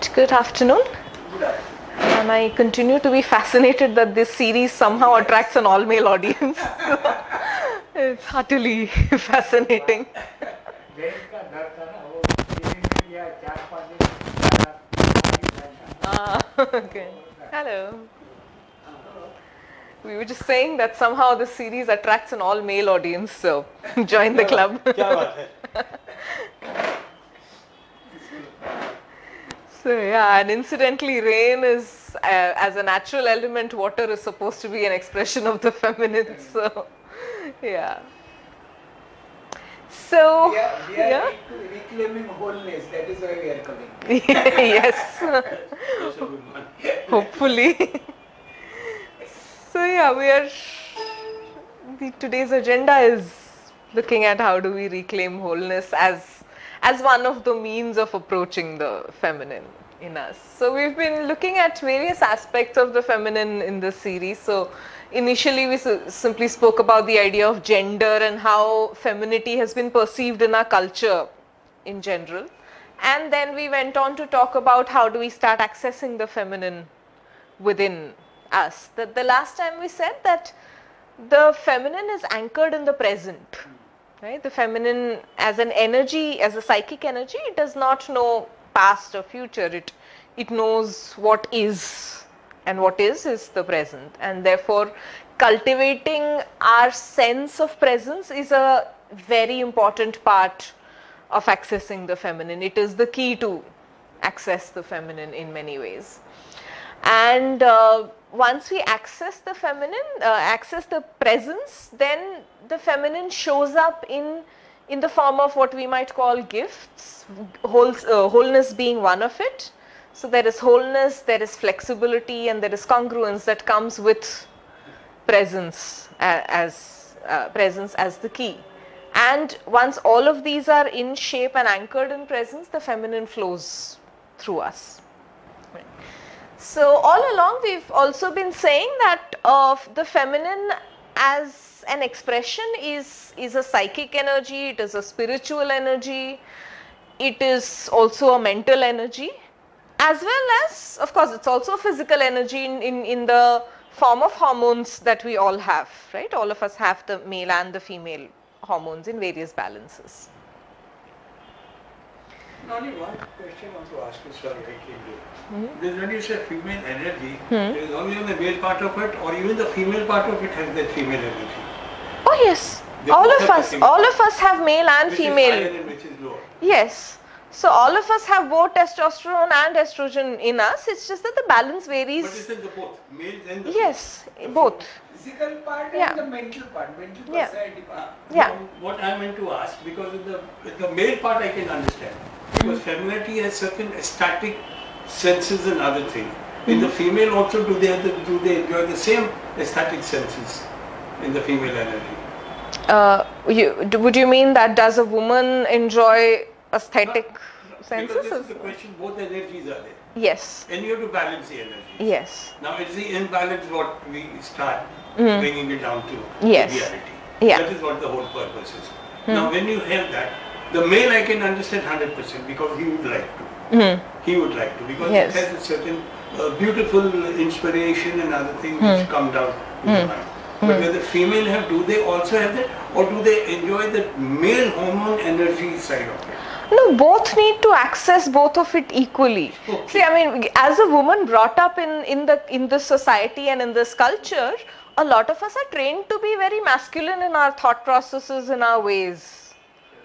Right, good afternoon. And I continue to be fascinated that this series somehow attracts an all-male audience. It's utterly fascinating. Okay. Hello. We were just saying that somehow this series attracts an all-male audience, so join the club. So yeah, and incidentally, rain is, as a natural element, water is supposed to be an expression of the feminine. So, yeah. So, we are reclaiming wholeness. That is why we are coming. Yes. Hopefully. So yeah, today's agenda is looking at how do we reclaim wholeness as one of the means of approaching the feminine in us. So we've been looking at various aspects of the feminine in this series. So initially we simply spoke about the idea of gender and how femininity has been perceived in our culture in general. And then we went on to talk about how do we start accessing the feminine within us. The last time we said that the feminine is anchored in the present. Right? The feminine as an energy, as a psychic energy, it does not know past or future. It knows what is, and what is the present. And therefore, cultivating our sense of presence is a very important part of accessing the feminine. It is the key to access the feminine in many ways. And once we access the feminine, access the presence, then the feminine shows up in the form of what we might call gifts, wholeness being one of it. So there is wholeness, there is flexibility, and there is congruence that comes with presence as the key. And once all of these are in shape and anchored in presence, the feminine flows through us. So all along we've also been saying that the feminine as an expression is a psychic energy, it is a spiritual energy, it is also a mental energy, as well as, of course, it's also a physical energy in the form of hormones that we all have, right? All of us have the male and the female hormones in various balances. Only one question I want to ask you, sorry, I came here. Because when you say female energy, there is only on the male part of it, or even the female part of it has that female energy? Oh yes, all of us have male and which female. Is higher and which is lower. Yes, so all of us have both testosterone and estrogen in us. It's just that the balance varies. But it's in the both, males and the Yes, both. physical part Yeah. and the mental part, mental Yeah. personality part. Yeah. What I meant to ask, because with the male part I can understand, because femininity has certain static senses and other things. In the female also, do they enjoy the same aesthetic senses in the female energy? Would you mean that does a woman enjoy aesthetic senses? Because this is the question, both energies are there. Yes. And you have to balance the energy. Yes. Now it's the imbalance what we start bringing it down to Yes. reality. Yeah. That is what the whole purpose is. Now when you have that, the male I can understand 100% because he would like to. He would like to because Yes. it has a certain beautiful inspiration and other things which come down to the mind. But whether female do they also have that, or do they enjoy the male hormone energy side of it? No, both need to access both of it equally. Okay. See, I mean, as a woman brought up in this society and in this culture, a lot of us are trained to be very masculine in our thought processes, in our ways.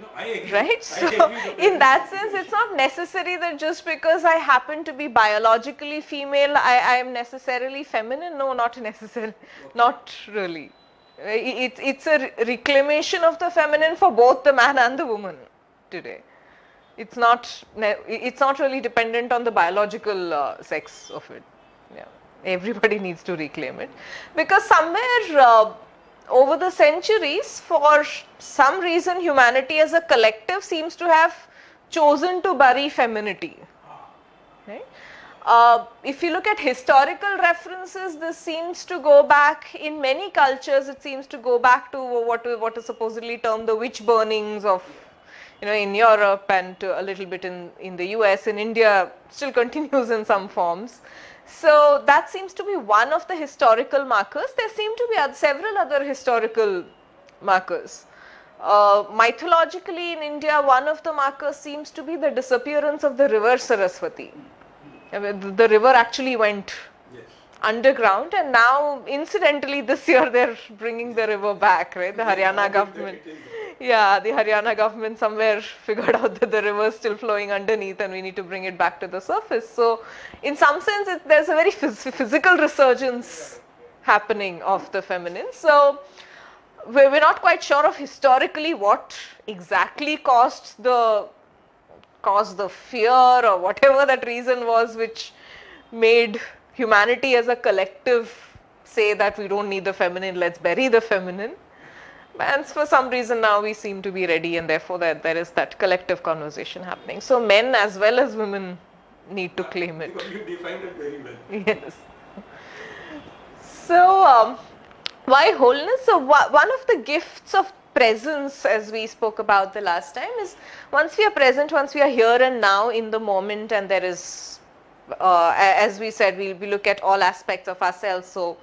No, I agree. Right? I So, agree in that sense, it's not necessary that just because I happen to be biologically female, I am necessarily feminine. No, not necessarily. Not really. It's a reclamation of the feminine for both the man and the woman today. It's not really dependent on the biological sex of it. Yeah, everybody needs to reclaim it, because somewhere over the centuries, for some reason, humanity as a collective seems to have chosen to bury femininity. Right? If you look at historical references, this seems to go back in many cultures. It seems to go back to what is supposedly termed the witch burnings of in Europe and a little bit in the US, in India, still continues in some forms. So that seems to be one of the historical markers. There seem to be several other historical markers. Mythologically in India, one of the markers seems to be the disappearance of the river Saraswati. The river actually went underground, and now incidentally this year they're bringing the river back, right? The Haryana government. Yeah, the Haryana government somewhere figured out that the river is still flowing underneath and we need to bring it back to the surface. So in some sense there's a very physical resurgence happening of the feminine. So we're not quite sure of historically what exactly caused the fear or whatever that reason was which made humanity as a collective say that we don't need the feminine, let's bury the feminine. And for some reason now we seem to be ready, and therefore that there is that collective conversation happening. So men as well as women need to claim it. You defined it very well. Yes. So why wholeness? So one of the gifts of presence, as we spoke about the last time, is once we are present, once we are here and now in the moment, and there is, as we said, we look at all aspects of ourselves. So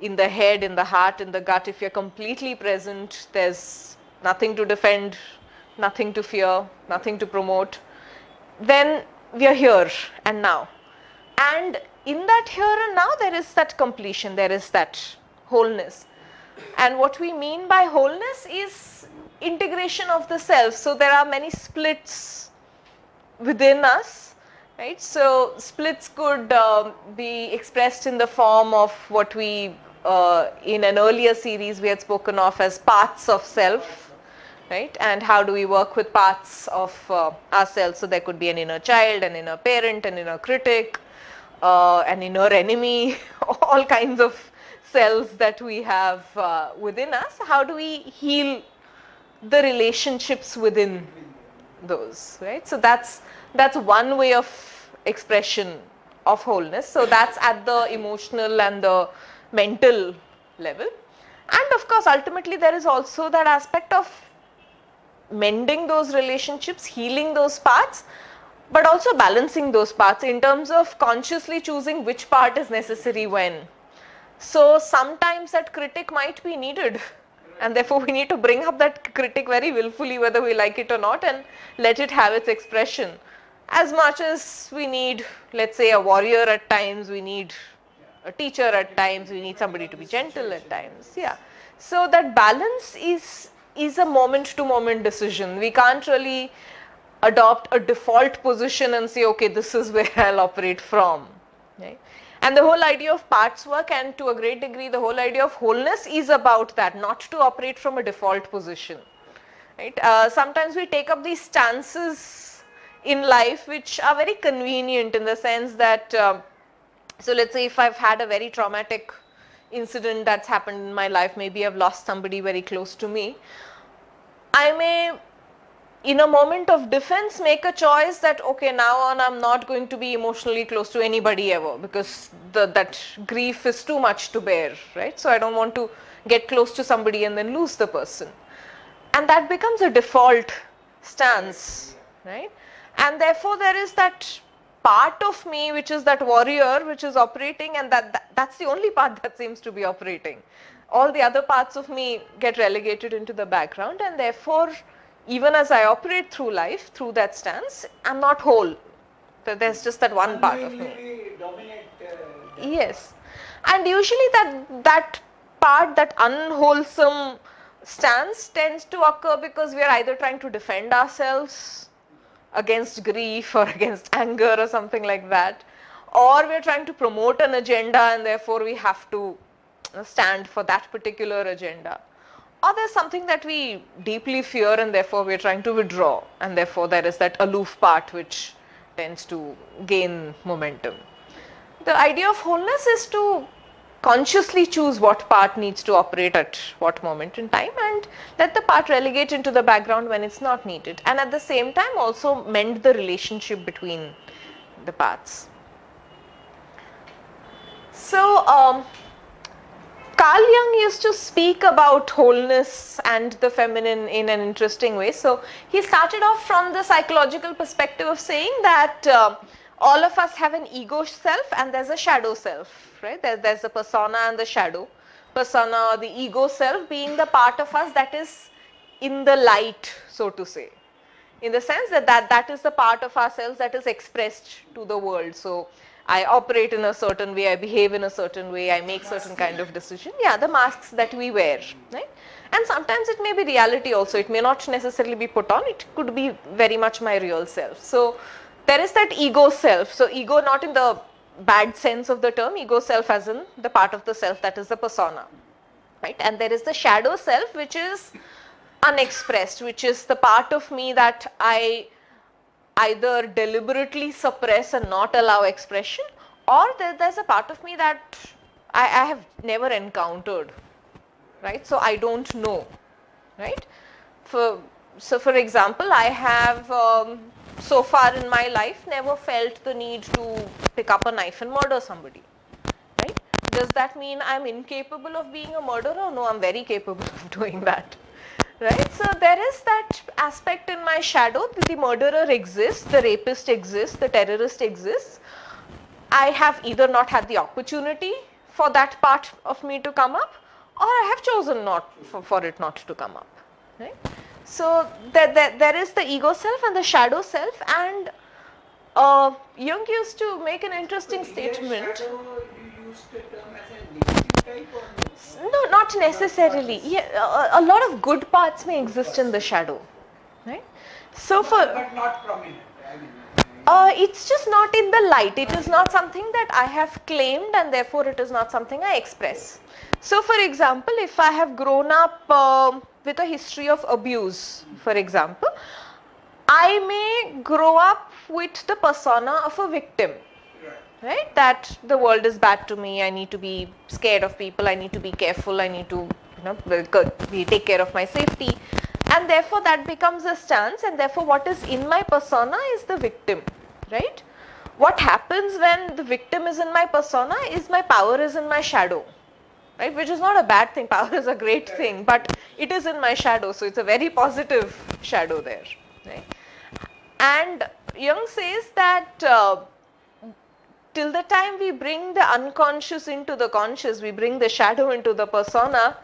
in the head, in the heart, in the gut, if you're completely present, there's nothing to defend, nothing to fear, nothing to promote, then we are here and now. And in that here and now, there is that completion, there is that wholeness. And what we mean by wholeness is integration of the self. So there are many splits within us, right? So splits could be expressed in the form of what we in an earlier series we had spoken of as parts of self, right? And how do we work with parts of ourselves? So there could be an inner child, an inner parent, an inner critic, an inner enemy, all kinds of selves that we have within us. How do we heal the relationships within those, right? So that's one way of expression of wholeness. So that's at the emotional and the mental level. And of course, ultimately there is also that aspect of mending those relationships, healing those parts, but also balancing those parts in terms of consciously choosing which part is necessary when. So sometimes that critic might be needed, and therefore we need to bring up that critic very willfully, whether we like it or not, and let it have its expression. As much as we need, let's say, a warrior at times, we need a teacher at times, we need somebody to be gentle at times. Yeah. So that balance is a moment to moment decision. We can't really adopt a default position and say, okay, this is where I'll operate from, right? And the whole idea of parts work, and to a great degree the whole idea of wholeness, is about that, not to operate from a default position, right? Sometimes we take up these stances in life which are very convenient in the sense that so let's say if I've had a very traumatic incident that's happened in my life, maybe I've lost somebody very close to me, I may in a moment of defense make a choice that okay, now on I'm not going to be emotionally close to anybody ever, because that grief is too much to bear, right? So I don't want to get close to somebody and then lose the person, and that becomes a default stance, right? And therefore there is that part of me which is that warrior which is operating, and that's the only part that seems to be operating. All the other parts of me get relegated into the background, and therefore even as I operate through life, through that stance, I'm not whole. There's just that one part of me. Yes. And usually that part, that unwholesome stance tends to occur because we are either trying to defend ourselves against grief or against anger or something like that, or we are trying to promote an agenda and therefore we have to stand for that particular agenda. Or there's something that we deeply fear and therefore we're trying to withdraw, and therefore there is that aloof part which tends to gain momentum. The idea of wholeness is to consciously choose what part needs to operate at what moment in time, and let the part relegate into the background when it's not needed, and at the same time also mend the relationship between the parts. So Carl Jung used to speak about wholeness and the feminine in an interesting way. So he started off from the psychological perspective of saying that all of us have an ego self and there's a shadow self, right? There's the persona and the shadow. Persona, or the ego self, being the part of us that is in the light, so to say, in the sense that is the part of ourselves that is expressed to the world. So I operate in a certain way, I behave in a certain way, I make certain kind of decision. Yeah, the masks that we wear, right? And sometimes it may be reality also. It may not necessarily be put on. It could be very much my real self. So there is that ego self. So ego not in the bad sense of the term, ego self as in the part of the self that is the persona, right? And there is the shadow self, which is unexpressed, which is the part of me that I either deliberately suppress and not allow expression, or there's a part of me that I have never encountered, right? So I don't know, right? So for example, I have so far in my life never felt the need to pick up a knife and murder somebody, right? Does that mean I'm incapable of being a murderer? No, I'm very capable of doing that. Right, so there is that aspect in my shadow that the murderer exists, the rapist exists, the terrorist exists. I have either not had the opportunity for that part of me to come up, or I have chosen not for it not to come up. Right? So there is the ego self and the shadow self, and Jung used to make an interesting statement. Shadow, you used the term as a negative type or no, not necessarily. Yeah, a lot of good parts may exist in the shadow, right? So but not prominent. I mean, it's just not in the light. It is not something that I have claimed, and therefore it is not something I express. So for example, if I have grown up with a history of abuse, for example, I may grow up with the persona of a victim. Right, that the world is bad to me, I need to be scared of people, I need to be careful, I need to take care of my safety, and therefore that becomes a stance, and therefore what is in my persona is the victim, right? What happens when the victim is in my persona is my power is in my shadow, right? Which is not a bad thing, power is a great thing, but it is in my shadow, so it's a very positive shadow there, right? And Jung says that till the time we bring the unconscious into the conscious, we bring the shadow into the persona,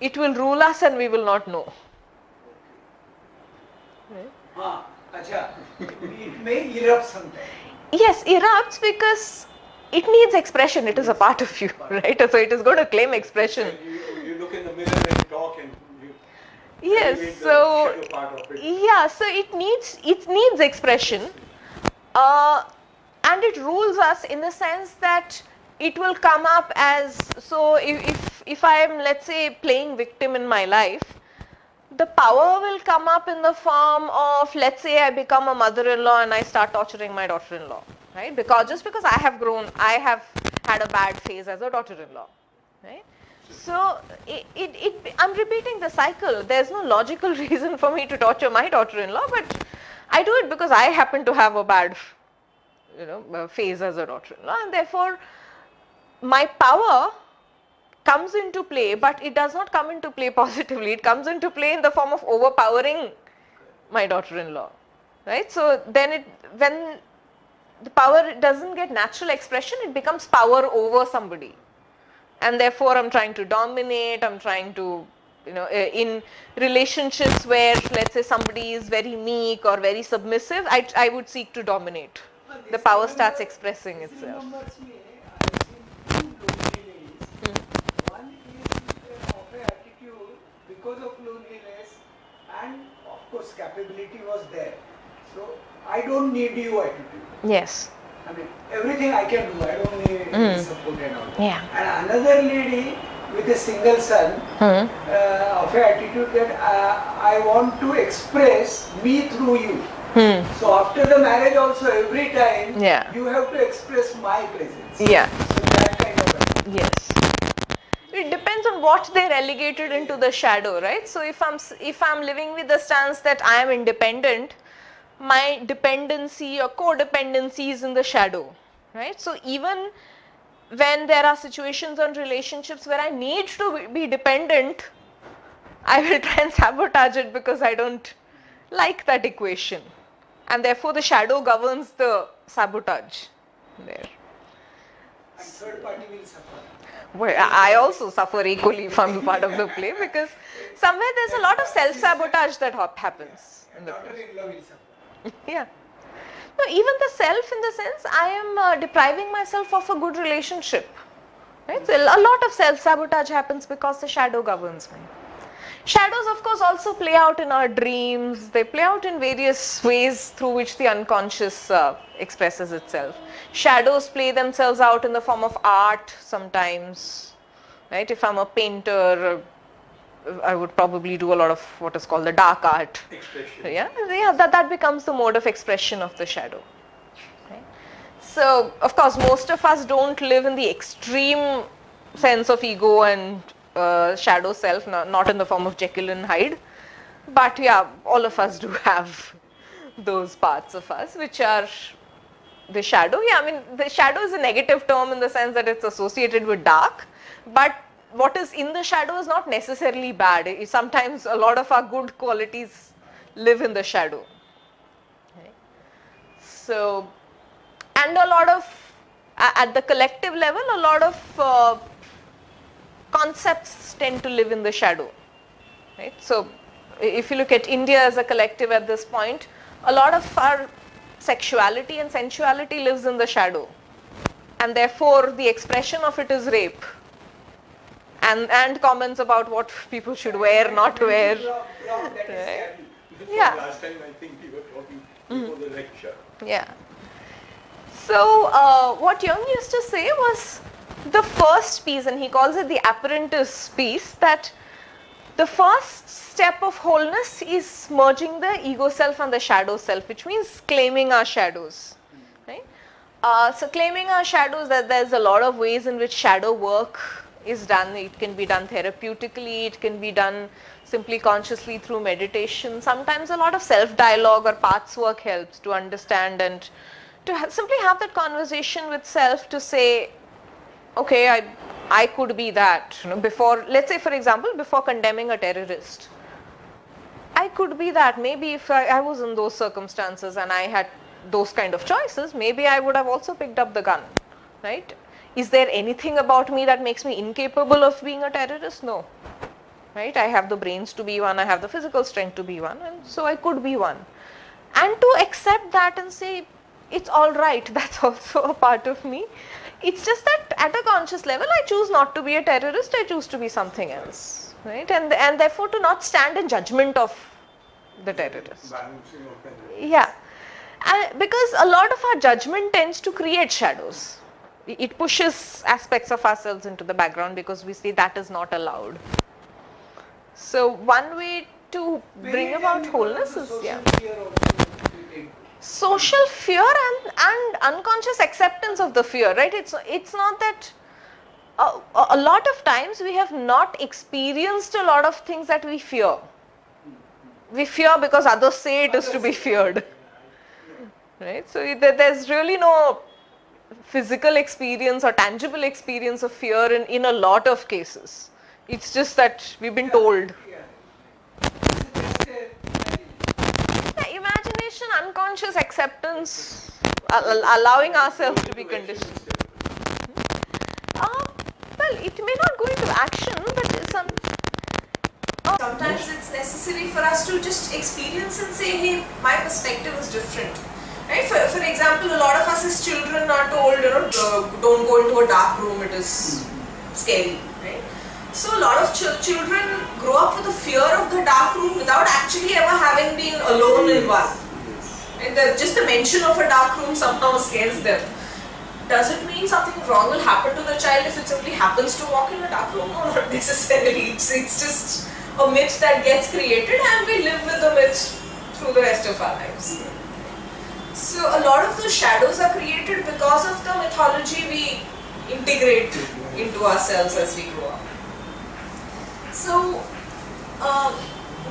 it will rule us and we will not know. it may erupt sometime. Yes, erupts because it needs expression. It is a part of you, right? So it is going to claim expression. You look in the mirror and talk, and you yes, so shadow part of it. yeah, so it needs expression. And it rules us in the sense that it will come up as, so if I am, let's say, playing victim in my life, the power will come up in the form of, let's say I become a mother-in-law and I start torturing my daughter-in-law, right? Just because I have had a bad phase as a daughter-in-law, right? So I'm repeating the cycle. There's no logical reason for me to torture my daughter-in-law, but I do it because I happen to have a bad phase as a daughter-in-law, and therefore my power comes into play, but it does not come into play positively. It comes into play in the form of overpowering my daughter-in-law, right? So then when the power doesn't get natural expression, it becomes power over somebody, and therefore I'm trying to dominate, I'm trying to, in relationships where, let's say, somebody is very meek or very submissive, I would seek to dominate. The power starts expressing itself. Remembers me, I've seen two lonely ladies. One is of an attitude because of loneliness, and of course capability was there. So I don't need you attitude. Yes. I mean, everything I can do, I don't need support and all. Yeah. And another lady with a single son of an attitude that I want to express me through you. So after the marriage also, every time you have to express my presence. Yeah. So that kind of attitude. Yes. It depends on what they relegated into the shadow, right? So if I'm living with the stance that I am independent, my dependency or codependency is in the shadow, right? So even when there are situations and relationships where I need to be dependent, I will try and sabotage it because I don't like that equation. And therefore the shadow governs the sabotage there. And third party will suffer. Well, I also suffer equally if I'm part of the play, because somewhere there's a lot of self-sabotage that happens in the play. Daughter-in-law will suffer. Yeah. No, even the self, in the sense, I am depriving myself of a good relationship. Right? So a lot of self-sabotage happens because the shadow governs me. Shadows, of course, also play out in our dreams. They play out in various ways through which the unconscious expresses itself. Shadows play themselves out in the form of art sometimes. Right? If I'm a painter, I would probably do a lot of what is called the dark art. Expression. Yeah, that becomes the mode of expression of the shadow. Right? So, of course, most of us don't live in the extreme sense of ego and shadow self, not in the form of Jekyll and Hyde, but yeah, all of us do have those parts of us which are the shadow. Yeah, I mean, the shadow is a negative term in the sense that it's associated with dark, but what is in the shadow is not necessarily bad. Sometimes a lot of our good qualities live in the shadow. Okay. So, and a lot of, at the collective level, a lot of concepts tend to live in the shadow. Right? So, if you look at India as a collective at this point, a lot of our sexuality and sensuality lives in the shadow, and therefore the expression of it is rape. And comments about what people should wear, not wear. Right. Yeah. Last time I think we were talking before the lecture. Yeah. So what Jung used to say was the first piece, and he calls it the apprentice piece, that the first step of wholeness is merging the ego self and the shadow self, which means claiming our shadows. Right? So claiming our shadows, that there's a lot of ways in which shadow work is done. It can be done therapeutically, it can be done simply consciously through meditation. Sometimes a lot of self-dialogue or paths work helps to understand and to simply have that conversation with self to say, okay, I could be that. You know, before, let's say for example, before condemning a terrorist, I could be that. Maybe if I was in those circumstances and I had those kind of choices, maybe I would have also picked up the gun, right? Is there anything about me that makes me incapable of being a terrorist? No. Right? I have the brains to be one, I have the physical strength to be one, and so I could be one. And to accept that and say, it's all right, that's also a part of me. It's just that at a conscious level, I choose not to be a terrorist, I choose to be something else. Right? And therefore to not stand in judgment of the terrorist. Balancing of energy. Yeah. Because a lot of our judgment tends to create shadows. It pushes aspects of ourselves into the background because we say that is not allowed. So one way to bring about wholeness is social fear and unconscious acceptance of the fear, right? It's not that a lot of times we have not experienced a lot of things that we fear. We fear because others say it is to be feared. Right? So there's really no physical experience or tangible experience of fear in a lot of cases. It's just that we've been told. Imagination, unconscious acceptance, allowing ourselves to be conditioned. Well, it may not go into action, but sometimes it's necessary for us to just experience and say, hey, my perspective is different. Right? For example, a lot of us as children are told, don't go into a dark room, it is scary. Right? So a lot of children grow up with a fear of the dark room without actually ever having been alone in one. Right? Just the mention of a dark room somehow scares them. Does it mean something wrong will happen to the child if it simply happens to walk in a dark room? No, not necessarily. It's just a myth that gets created and we live with the myth through the rest of our lives. So a lot of those shadows are created because of the mythology we integrate into ourselves as we grow up. So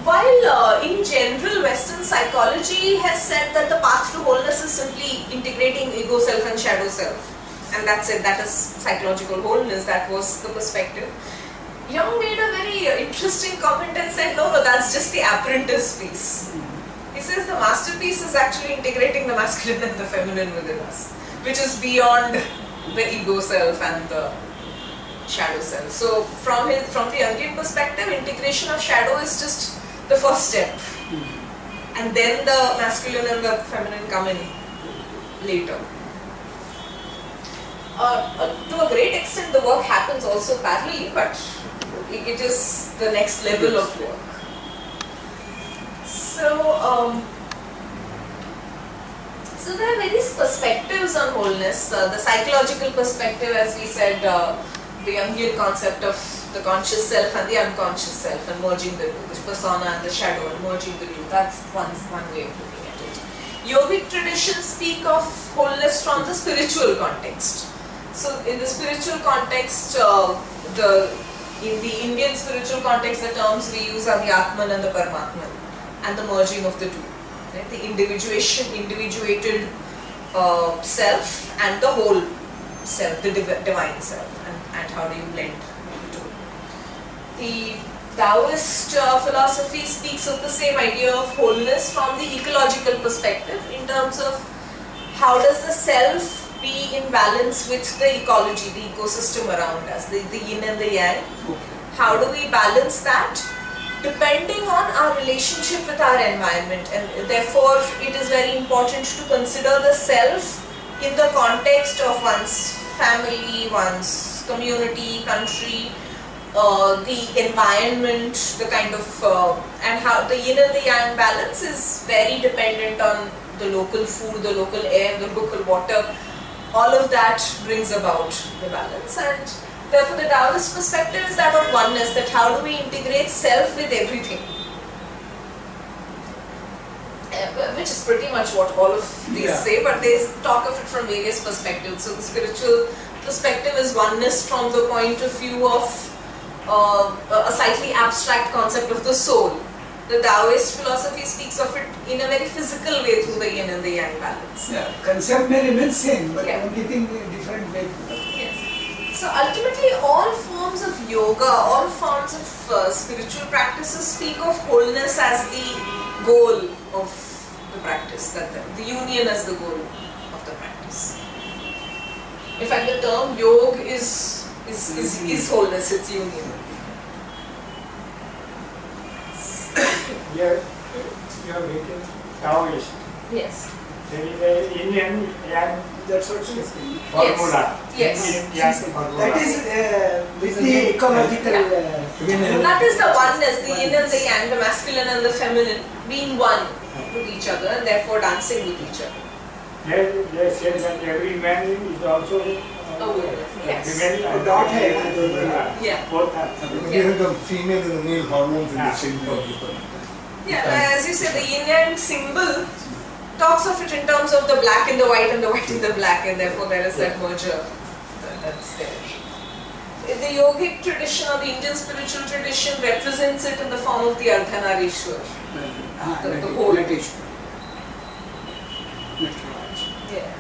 while in general Western psychology has said that the path to wholeness is simply integrating ego self and shadow self, and that's it, that is psychological wholeness, that was the perspective. Jung made a very interesting comment and said, no, that's just the apprentice piece. He says the masterpiece is actually integrating the masculine and the feminine within us, which is beyond the ego self and the shadow self. So from the Jungian perspective, integration of shadow is just the first step. And then the masculine and the feminine come in later. To a great extent, the work happens also parallelly, but it is the next level of work. So, so there are various perspectives on wholeness. The psychological perspective, as we said, the Jungian concept of the conscious self and the unconscious self, and merging the persona and the shadow, and merging the two. That's one way of looking at it. Yogic traditions speak of wholeness from the spiritual context. So in the spiritual context, in the Indian spiritual context, the terms we use are the Atman and the Paramatman, and the merging of the two. Right? The individuated self and the whole self, the divine self, and how do you blend the two. The Taoist philosophy speaks of the same idea of wholeness from the ecological perspective, in terms of how does the self be in balance with the ecology, the ecosystem around us, the yin and the yang. How do we balance that? Depending on our relationship with our environment, and therefore it is very important to consider the self in the context of one's family, one's community, country, the environment, the kind of, and how the yin and the yang balance is very dependent on the local food, the local air, the local water. All of that brings about the balance, and therefore the Taoist perspective is that of oneness, that how do we integrate self with everything, which is pretty much what all of these say, but they talk of it from various perspectives. So the spiritual perspective is oneness from the point of view of a slightly abstract concept of the soul. The Taoist philosophy speaks of it in a very physical way through the yin and the yang balance. Yeah, concept may remain same, but only thing in different way. Yes. So ultimately, all forms of yoga, all forms of spiritual practices speak of wholeness as the goal of the practice, that the union as the goal of the practice. In fact, the term yoga is wholeness, it's union. Here, you are making Taoist. Yes. There is a Indian yang That's also formula. Yes. Indian yang formula. that is with the ecological. That is the oneness, the yin and the yang, the masculine and the feminine being one with each other, and therefore dancing with each other. They say that every man is also Yes. female. Dot hai. Yeah. Both are. We have the female and the male hormones in the same body. Yeah, as you said, the yin yang symbol talks of it in terms of the black in the white and the white in the black, and therefore there is that merger that's there. The yogic tradition or the Indian spiritual tradition represents it in the form of the Ardhanarishwar. The whole. Yeah.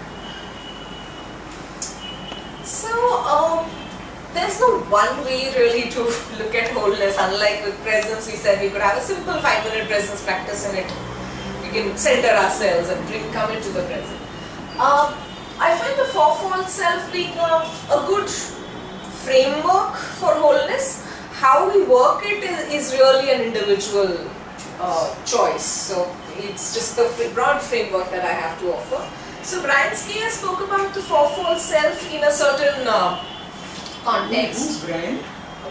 So, there's no one way really to look at wholeness. Unlike with presence, we said we could have a simple 5-minute presence practice in it. We can center ourselves and come into the present. I find the fourfold self being a good framework for wholeness. How we work it is really an individual choice. So it's just the broad framework that I have to offer. So Brian Skeer spoke about the fourfold self in a certain context. Who's Brian?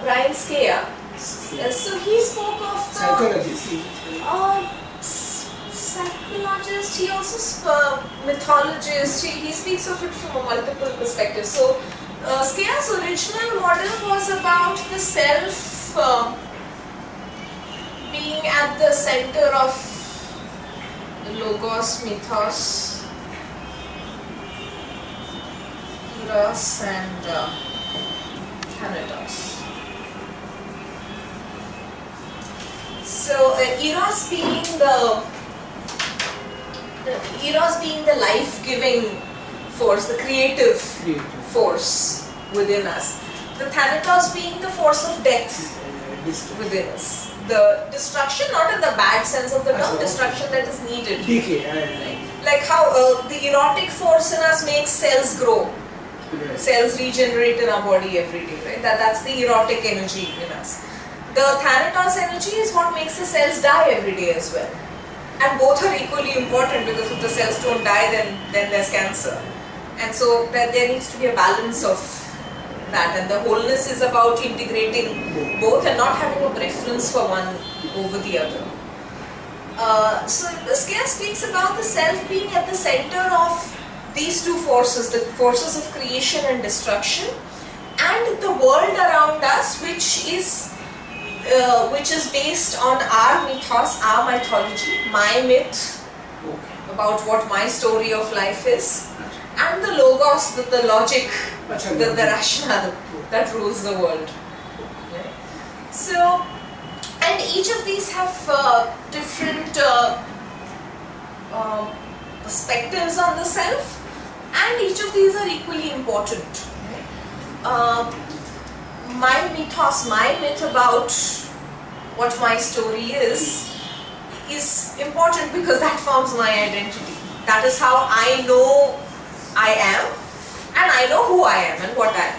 Brian Skeer. So he spoke of the psychologist. He also mythologist. He speaks of it from multiple perspectives. So Skeer's original model was about the self being at the center of the logos, mythos, eros, and thanatos. So eros being the life-giving force, the creative Creative. force within us. The thanatos being the force of death within us. The destruction, not in the bad sense of the term, destruction that is needed. Decay. Like how the erotic force in us makes cells grow. Cells regenerate in our body every day, right? That's the erotic energy in us. The thanatos energy is what makes the cells die every day as well. And both are equally important, because if the cells don't die, then there's cancer. And so there needs to be a balance of that, and the wholeness is about integrating both and not having a preference for one over the other. So Skia speaks about the self being at the center of these two forces, the forces of creation and destruction, and the world around us, which is based on our mythos, our mythology, my myth about what my story of life is, and the logos, the logic, the rationale that rules the world. Okay. So, and each of these have different perspectives on the self, and each of these are equally important. My mythos, my myth about what my story is important, because that forms my identity. That is how I know I am, and I know who I am and what I am.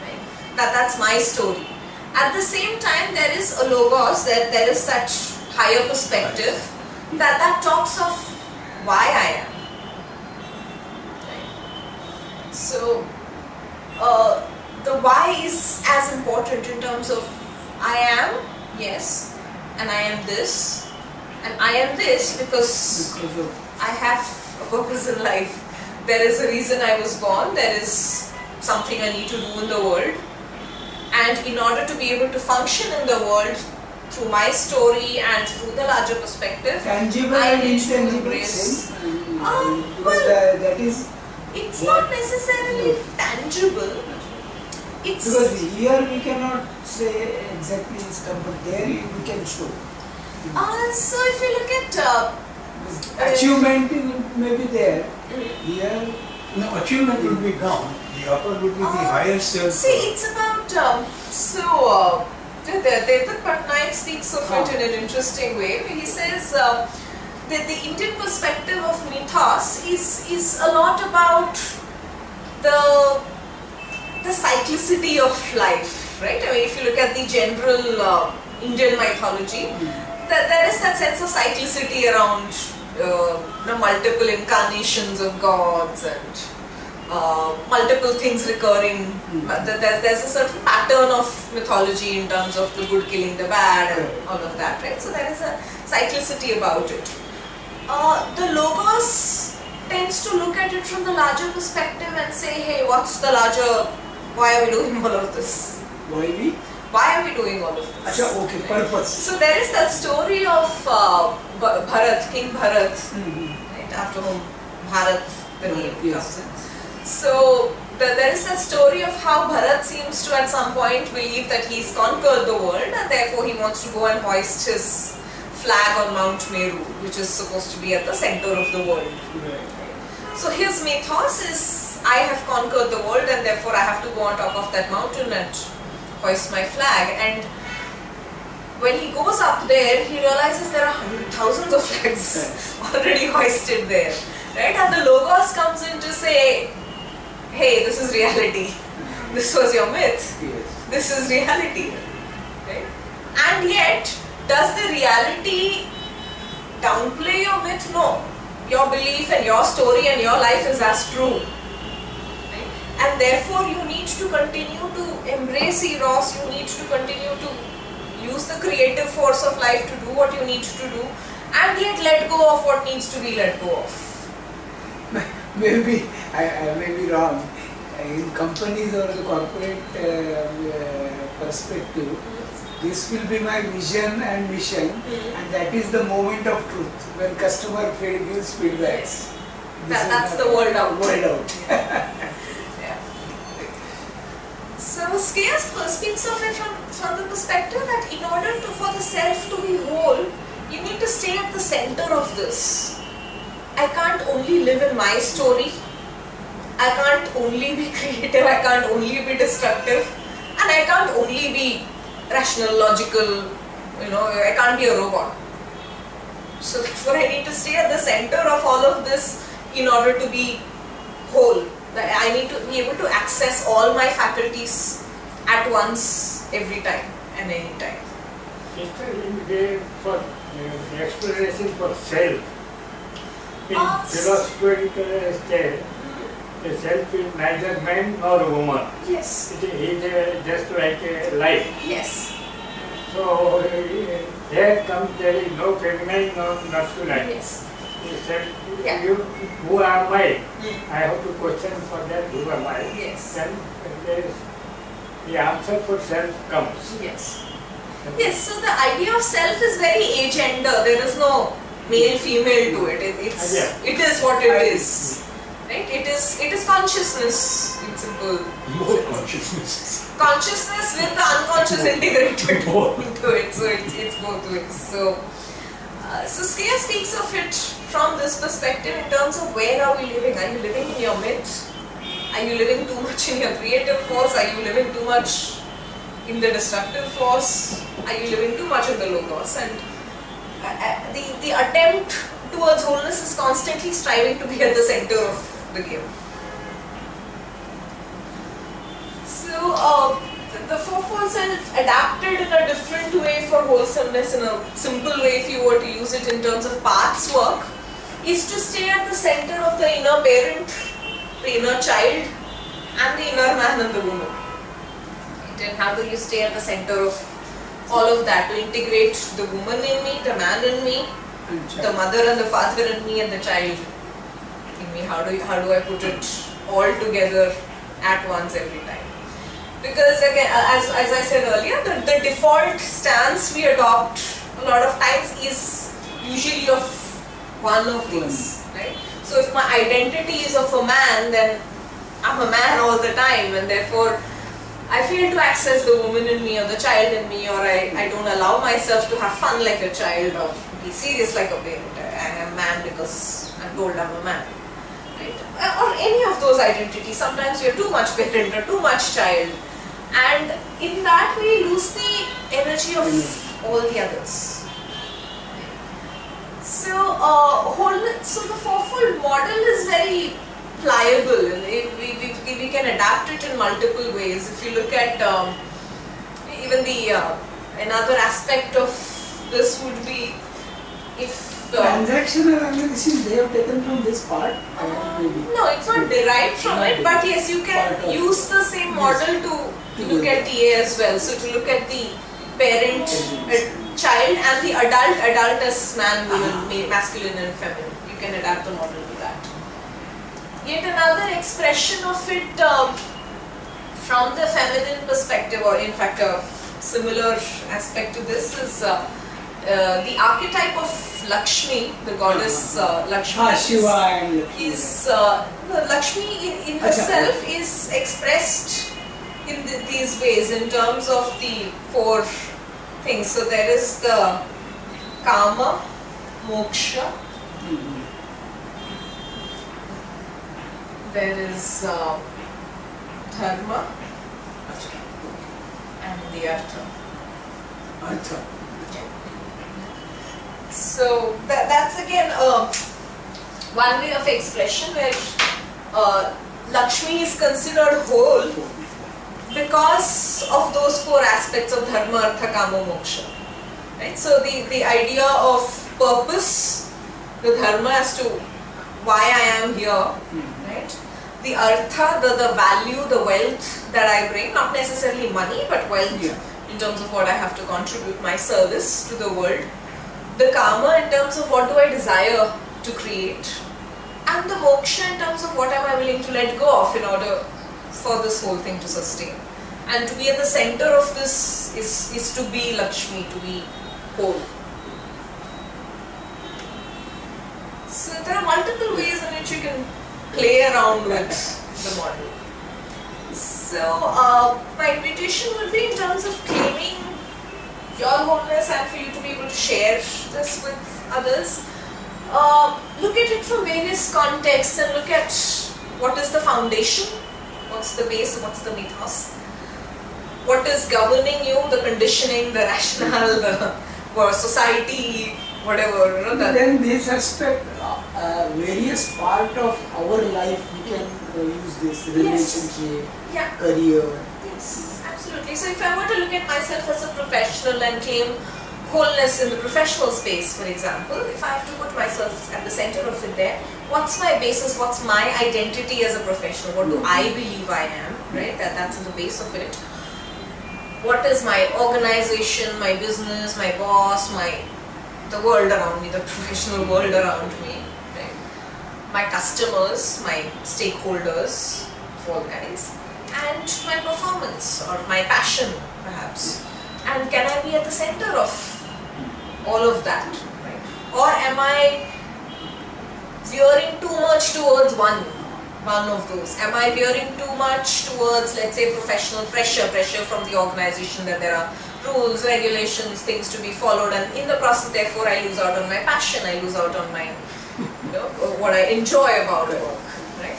Right? That's my story. At the same time, there is a logos, there is that higher perspective that talks of why I am. Right? So, the why is as important in terms of I am, yes, and I am this, and I am this because I have a purpose in life. There is a reason I was born, there is something I need to do in the world, and in order to be able to function in the world through my story and through the larger perspective, Tangible I and need to intangible embrace. because that is It's not necessarily tangible. It's because here we cannot say exactly stuff, but there we can show. so if you look at Achievement may be there. Here, No, achievement will be down. The upper would be the higher self. see, it's about Devat Patnaik speaks of it in an interesting way. He says that the Indian perspective of mythos is a lot about the cyclicity of life, right? I mean, if you look at the general Indian mythology, there is that sense of cyclicity around the multiple incarnations of gods and multiple things recurring. There's a certain pattern of mythology in terms of the good killing the bad and all of that, right? So there is a cyclicity about it. The logos tends to look at it from the larger perspective and say, hey, what's the larger, why are we doing all of this? Why are we doing all of this? Achha, okay, purpose. So there is that story of Bharat, King Bharat, right, after whom Bharat, the name comes in. So there is that story of how Bharat seems to at some point believe that he's conquered the world, and therefore he wants to go and hoist his flag on Mount Meru, which is supposed to be at the center of the world. So his mythos is, I have conquered the world and therefore I have to go on top of that mountain and hoist my flag. And when he goes up there, he realizes there are thousands of flags already hoisted there, right? And the logos comes in to say, hey, this is reality. This was your myth. This is reality, right? And yet, does the reality downplay your myth? No. Your belief and your story and your life is as true. Right? And therefore, you need to continue to embrace eros, you need to continue to use the creative force of life to do what you need to do, and yet let go of what needs to be let go of. Maybe I may be wrong. In companies or the corporate perspective, this will be my vision and mission, and that is the moment of truth when customer gives feedbacks. That's the word out. Word out. Yeah. So Skia speaks of it from the perspective that in order for the self to be whole, you need to stay at the center of this. I can't only live in my story. I can't only be creative, I can't only be destructive, and I can't only be rational, logical, I can't be a robot. So therefore I need to stay at the center of all of this in order to be whole. I need to be able to access all my faculties at once, every time and any time. Sister, in way for exploration for self, in philosophical state, the self is neither man nor woman. Yes. It is just like a light. Yes. So there is no feminine nor masculine. Yes. He said, Yeah. who am I? I have to question for that, who am I? Yes. Then the answer for self comes. Yes. Yes, so the idea of self is very agender. There is no male, female to it. It is what it is. Right? It is consciousness in simple. More consciousness. Consciousness with the unconscious integrated into it. So it's both ways. So Skia speaks of it from this perspective in terms of where are we living? Are you living in your midst? Are you living too much in your creative force? Are you living too much in the destructive force? Are you living too much in the logos? And the attempt towards wholeness is constantly striving to be at the center of the game. So the fourfold self adapted in a different way for wholesomeness, in a simple way if you were to use it in terms of paths work, is to stay at the center of the inner parent, the inner child, and the inner man and the woman. And how do you stay at the center of all of that, to integrate the woman in me, the man in me, the mother and the father in me, and the child in me? How do I put it all together at once every time? Because again, as I said earlier, the default stance we adopt a lot of times is usually of one of these, right? So if my identity is of a man, then I'm a man all the time, and therefore I fail to access the woman in me or the child in me, or I don't allow myself to have fun like a child or be serious like a parent. I am a man because I'm told I'm a man, right? Or any of those identities. Sometimes you're too much parent or too much child, and in that we lose the energy of all the others. So, so the fourfold model is very pliable, and we can adapt it in multiple ways. If you look at even another aspect of this would be if transactional analysis they have taken from this part. No, it's not derived from it, but yes, you can use the same model to look at TA as well. So to look at the parent, child, and the adult as man, woman, masculine and feminine. You can adapt the model to that. Yet another expression of it from the feminine perspective, or in fact a similar aspect to this, is the archetype of Lakshmi, the goddess Lakshmi. Shiva and Is Lakshmi in herself is expressed in these ways in terms of the four things. So there is the Kama, Moksha. There is Dharma and the Artha. So that's again one way of expression where Lakshmi is considered whole because of those four aspects of Dharma, Artha, Kama, Moksha. Right? So the idea of purpose, the Dharma as to why I am here, right? The Artha, the value, the wealth that I bring, not necessarily money, but wealth in terms of what I have to contribute, my service to the world. The Kama in terms of what do I desire to create, and the Moksha in terms of what am I willing to let go of in order for this whole thing to sustain. And to be at the center of this is to be Lakshmi, to be whole. So there are multiple ways in which you can play around with the model. So my invitation would be in terms of claiming your wholeness and for you to be able to share this with others. Look at it from various contexts and look at what is the foundation? What's the base? What's the mythos? What is governing you? The conditioning, the rationale, the society, whatever. You know, Then this aspect, various part of our life, we can use this relationship, Yeah. career. Yes, absolutely. So if I were to look at myself as a professional and claim wholeness in the professional space, for example, if I have to put myself at the center of it there, what's my basis, what's my identity as a professional, what do I believe I am, right? That's in the base of it. What is my organization, my business, my boss, the world around me, the professional world around me, right? My customers, my stakeholders of all kinds, and my performance or my passion perhaps. And can I be at the center of all of that, right? Or am I veering too much towards one of those? Am I veering too much towards, let's say, professional pressure from the organization that there are rules, regulations, things to be followed, and in the process, therefore, I lose out on my passion, I lose out on my, what I enjoy about work, right?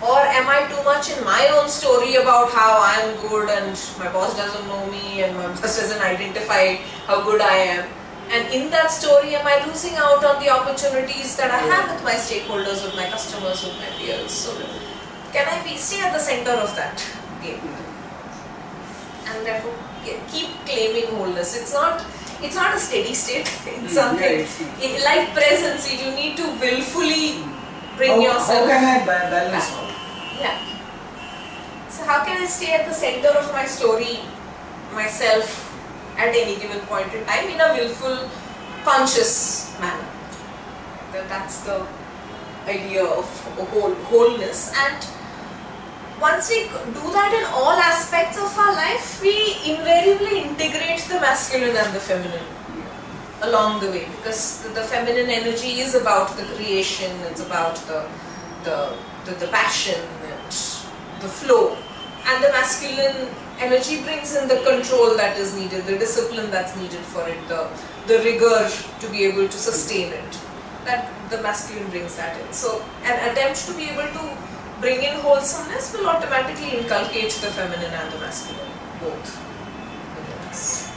Or am I too much in my own story about how I'm good and my boss doesn't know me and my boss doesn't identify how good I am? And in that story, am I losing out on the opportunities that I have with my stakeholders, with my customers, with my peers? So, can I stay at the center of that game? And therefore, keep claiming wholeness. It's not a steady state. It's something like presence. You need to willfully bring yourself. How can I balance back. all? Yeah. So how can I stay at the center of my story, myself, at any given point in time in a willful, conscious manner? That's the idea of wholeness. And once we do that in all aspects of our life, we invariably integrate the masculine and the feminine along the way, because the feminine energy is about the creation, it's about the passion and the flow, and the masculine energy brings in the control that is needed, the discipline that's needed for it, the rigor to be able to sustain it. That the masculine brings that in. So an attempt to be able to bring in wholesomeness will automatically inculcate the feminine and the masculine both within us.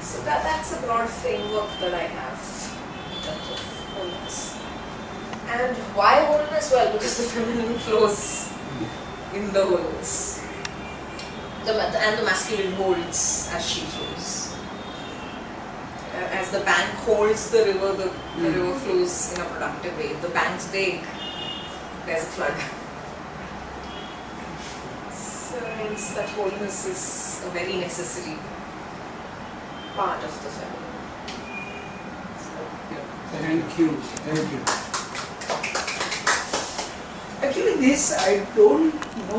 So that's a broad framework that I have in terms of wholeness. And why wholeness? Well, because the feminine flows in the wholeness. And the masculine holds as she flows. As the bank holds the river, the river flows in a productive way. If the bank's big, there's a flood. So hence that wholeness is a very necessary part of the feminine. Thank you. Thank you. Actually, this I don't know.